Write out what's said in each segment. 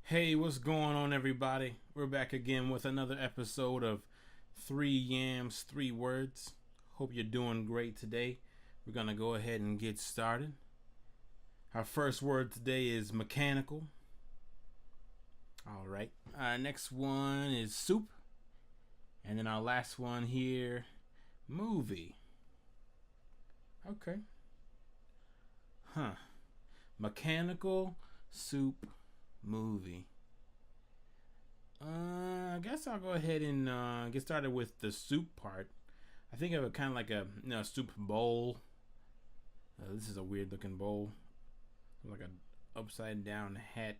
Hey, what's going on, everybody? We're back again with another episode of Three Yams, Three Words. Hope you're doing great today. We're going to go ahead and get started. Our first word today is mechanical. All right. Our next one is soup. And then our last one here, movie. Okay. Mechanical, soup, movie. I guess I'll go ahead and get started with the soup part. I think of it kind of like a soup bowl. This is a weird looking bowl, like a upside down hat.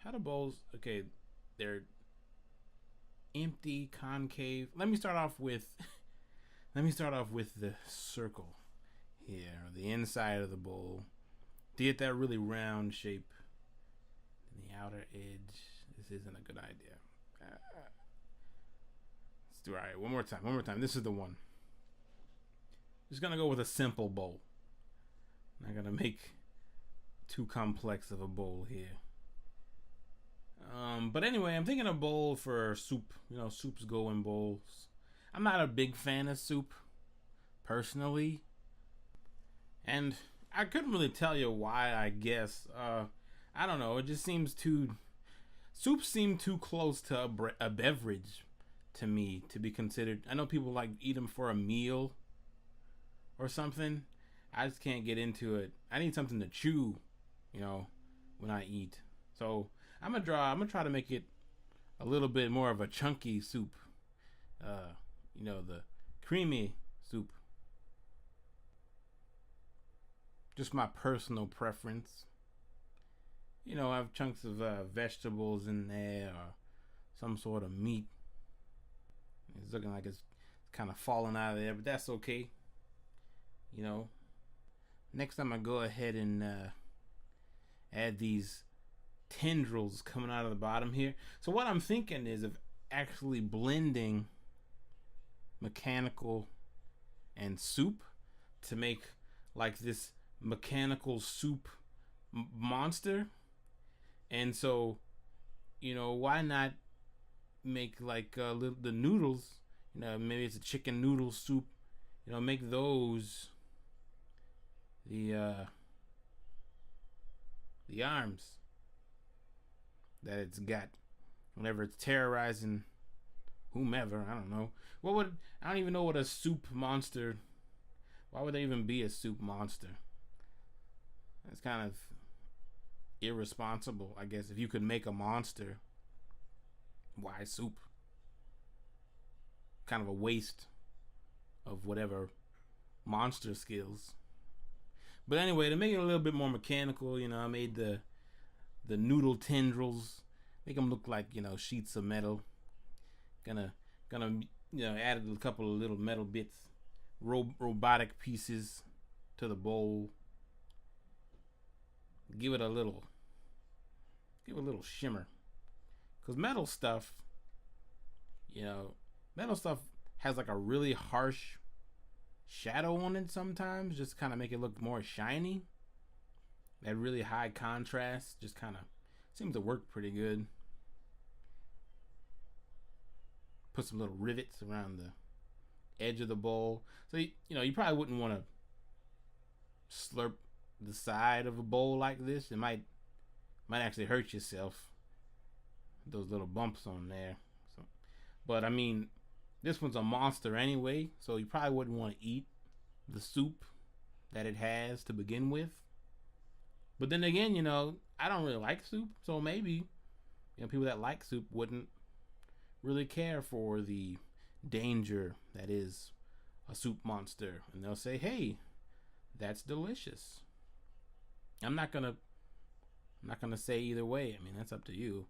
How do bowls? Okay, they're empty, concave. Let me start off with the circle here, the inside of the bowl, to get that really round shape. And the outer edge. This isn't a good idea. Let's do alright. One more time. This is the one. Just gonna go with a simple bowl. Not gonna make too complex of a bowl here. But anyway, I'm thinking a bowl for soup. Soups go in bowls. I'm not a big fan of soup, personally. And I couldn't really tell you why, I guess. I don't know. It just seems too. Soups seem too close to a beverage to me to be considered. I know people like eat them for a meal or something. I just can't get into it. I need something to chew, when I eat. So I'm gonna try to make it a little bit more of a chunky soup. The creamy soup. Just my personal preference. I have chunks of vegetables in there or some sort of meat. It's looking like it's kind of falling out of there, but that's okay. Next time I go ahead and add these tendrils coming out of the bottom here. So what I'm thinking is of actually blending mechanical and soup to make like this mechanical soup monster. And so, why not make like the noodles? Maybe it's a chicken noodle soup. Make those the arms that it's got whenever it's terrorizing whomever. I don't know. I don't even know what a soup monster. Why would there even be a soup monster? It's kind of irresponsible, I guess. If you could make a monster, why soup? Kind of a waste of whatever monster skills. But anyway, to make it a little bit more mechanical, I made the noodle tendrils, make them look like sheets of metal. Gonna add a couple of little metal bits, robotic pieces to the bowl. Give it a little shimmer, because metal stuff has like a really harsh shadow on it sometimes, just kind of make it look more shiny. That really high contrast just kind of seems to work pretty good. Put some little rivets around the edge of the bowl, so you probably wouldn't want to slurp the side of a bowl like this. It might actually hurt yourself, those little bumps on there. So, but I mean, this one's a monster anyway, so you probably wouldn't want to eat the soup that it has to begin with. But then again, I don't really like soup, so maybe people that like soup wouldn't really care for the danger that is a soup monster, and they'll say, "Hey, that's delicious." I'm not gonna say either way. I mean, that's up to you.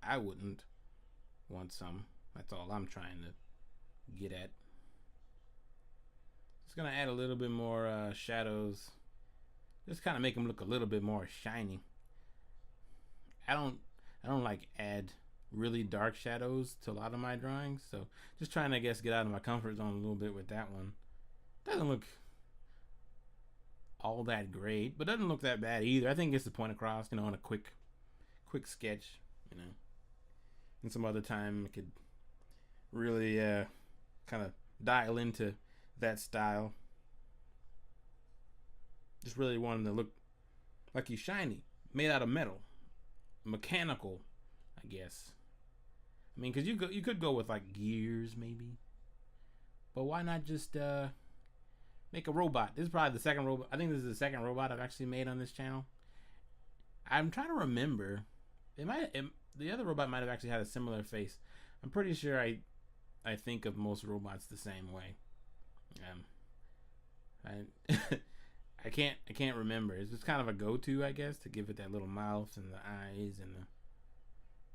I wouldn't want some. That's all I'm trying to get at. Just gonna add a little bit more shadows. Just kind of make them look a little bit more shiny. I don't like add really dark shadows to a lot of my drawings, so just trying to, I guess, get out of my comfort zone a little bit with that one. Doesn't look all that great, but doesn't look that bad either. I think it gets the point across, in a quick quick sketch, you know. And some other time I could really kind of dial into that style. Just really want him to look like he's shiny, made out of metal, mechanical, I guess. I mean, because you could go with like gears maybe, but why not just make a robot? This is probably the second robot. I think this is the second robot I've actually made on this channel. I'm trying to remember. The other robot might have actually had a similar face. I'm pretty sure I think of most robots the same way. I can't remember. It's just kind of a go-to, I guess, to give it that little mouth and the eyes and the,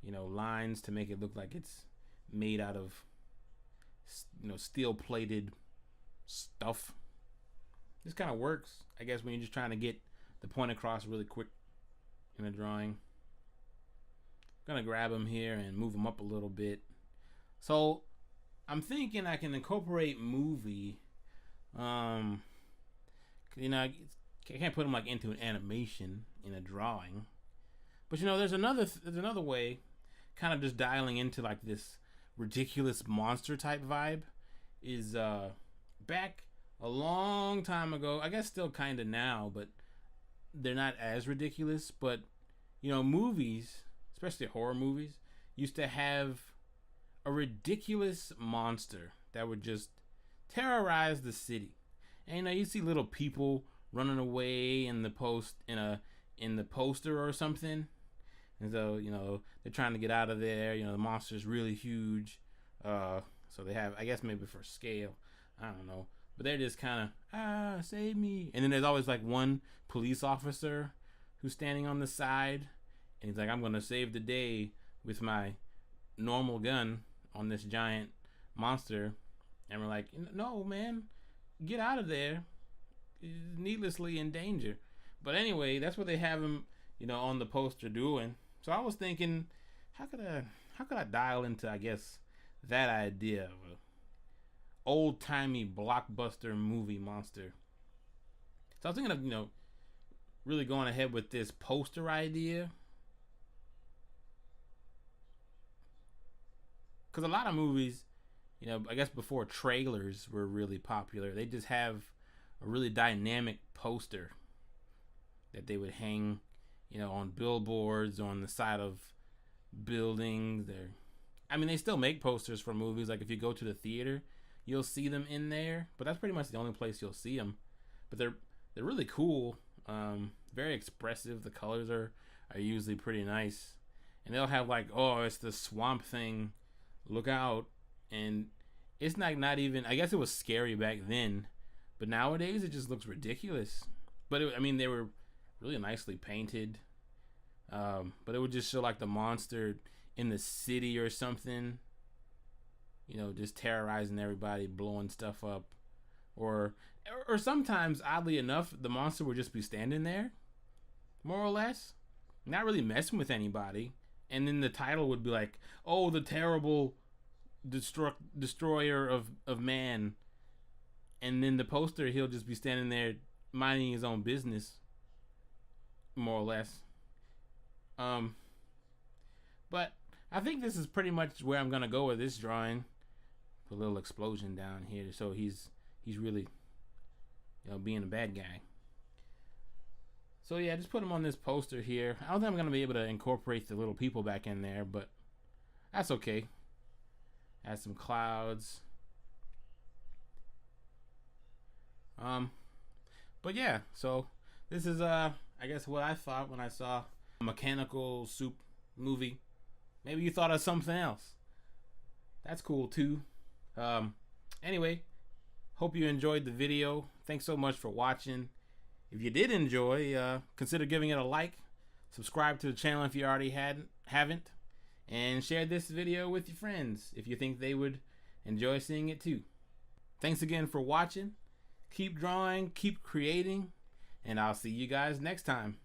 you know, lines to make it look like it's made out of, you know, steel-plated stuff. This kind of works, I guess, when you're just trying to get the point across really quick in a drawing. I'm gonna grab him here and move him up a little bit. So I'm thinking I can incorporate movie. You know, I can't put him like into an animation in a drawing, but you know, there's another way, kind of just dialing into like this ridiculous monster type vibe. Is back a long time ago, I guess still kind of now, but they're not as ridiculous. But you know, movies, especially horror movies, used to have a ridiculous monster that would just terrorize the city. And you know, you see little people running away in the poster or something, and so you know they're trying to get out of there. You know, the monster's really huge, so they have, I guess maybe for scale, I don't know, but they're just kind of save me. And then there's always like one police officer who's standing on the side, and he's like, I'm gonna save the day with my normal gun on this giant monster. And we're like, no man, get out of there. He's needlessly in danger. But anyway, that's what they have him, you know, on the poster doing. So I was thinking, how could I dial into, I guess, that idea of a old timey blockbuster movie monster. So I was thinking of, you know, really going ahead with this poster idea, because a lot of movies, you know, I guess before trailers were really popular, they just have a really dynamic poster that they would hang, you know, on billboards, on the side of buildings. I mean, they still make posters for movies. Like if you go to the theater, you'll see them in there, but that's pretty much the only place you'll see them. But they're really cool, very expressive. The colors are usually pretty nice, and they'll have like, oh, it's the Swamp Thing, look out. And it's not even, I guess it was scary back then, but nowadays it just looks ridiculous. But I mean, they were really nicely painted, but it would just show like the monster in the city or something, you know, just terrorizing everybody, blowing stuff up. Or sometimes, oddly enough, the monster would just be standing there, more or less, not really messing with anybody. And then the title would be like, oh, the terrible destroyer of man. And then the poster, he'll just be standing there minding his own business, more or less. But I think this is pretty much where I'm gonna go with this drawing. Put a little explosion down here, so he's really, you know, being a bad guy. So yeah, just put him on this poster here. I don't think I'm gonna be able to incorporate the little people back in there, but that's okay. Add some clouds. But yeah, so this is I guess what I thought when I saw a Mechanical Soup movie. Maybe you thought of something else. That's cool too. Anyway, hope you enjoyed the video. Thanks so much for watching. If you did enjoy, consider giving it a like, subscribe to the channel if you already haven't, and share this video with your friends if you think they would enjoy seeing it too. Thanks again for watching. Keep drawing, keep creating, and I'll see you guys next time.